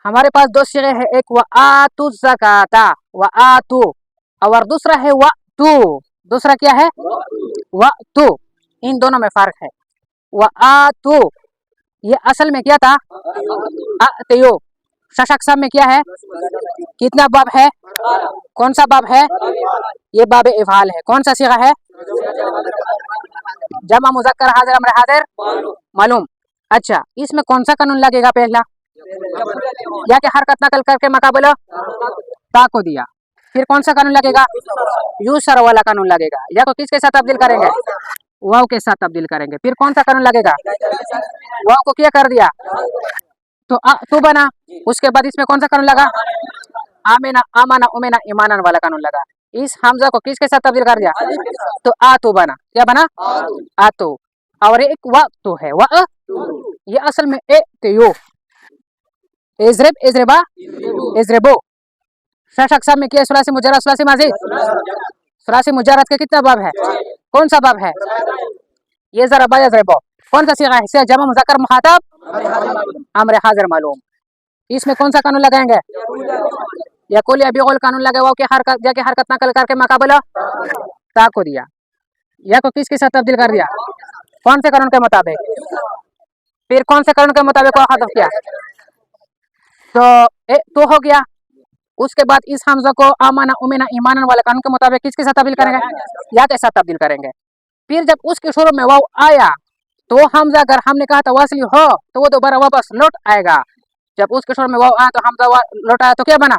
हमारे पास दो सिगे है, एक व आतु ज़काता, व आतु, और दूसरा है व तू। दूसरा क्या है? व तू। इन दोनों में फर्क है। व आतु ये असल में क्या था? अतयो। शशक्सा में क्या है? कितना बाब है? कौन सा बाब है? ये बाब इफ़ाल है। कौन सा सिगा है? जमा मुज़क्कर हाजिर अमर हाजिर मालूम। अच्छा, इसमें कौन सा कानून लगेगा? पहला या कि हरकत नकल करके मकाबला ता को दिया। फिर कौन सा कानून लगेगा? यूसर वाला कानून लगेगा। या तो किसके साथ तब्दील करेंगे? वाव के साथ तब्दील करेंगे। फिर कौन सा कानून लगेगा? वाव को क्या कर दिया तो तो बना। उसके बाद इसमें कौन सा कानून लगा? आमिना आमाना उमेना ईमानन वाला कानून लगा। इस हमजा को किसके साथ तब्दील कर दिया तो तो बना। क्या बना? तो। और एक व तो है व ये असल में ए तो इजरब इजरबा इजरबो। शशक्सा में क्या? सुलासी मुजर्रद सुलासी माजी। सुलासी मुजर्रद के कितना बाब है? कौन सा बाब है? ये ज़रबा यज़रबो। कौन सा सीगा है? जमा मुज़क्कर मुखातब अमर हाजिर मालूम। इसमें कौन सा कानून लगाएंगे? यकुल या बिगुल कानून लगे। वाव के हरकत नकल करके मकाबला ता को दिया। या को किसके साथ तब्दील कर दिया? कौन से कानून के मुताबिक? फिर कौन से कानून के मुताबिक हदफ किया तो हो गया। उसके बाद इस हमजा को आमाना उमेना ईमानन वाले कानून के मुताबिक किसके साथ तब्दील करेंगे? या के साथ तब्दील करेंगे। फिर जब उसके शुरू में वाव आया तो हमजा अगर हमने कहा था वासली हो तो वो दोबारा वापस लौट आएगा। जब उसके शुरू में वाव आया तो हमजा लौट आया तो क्या बना?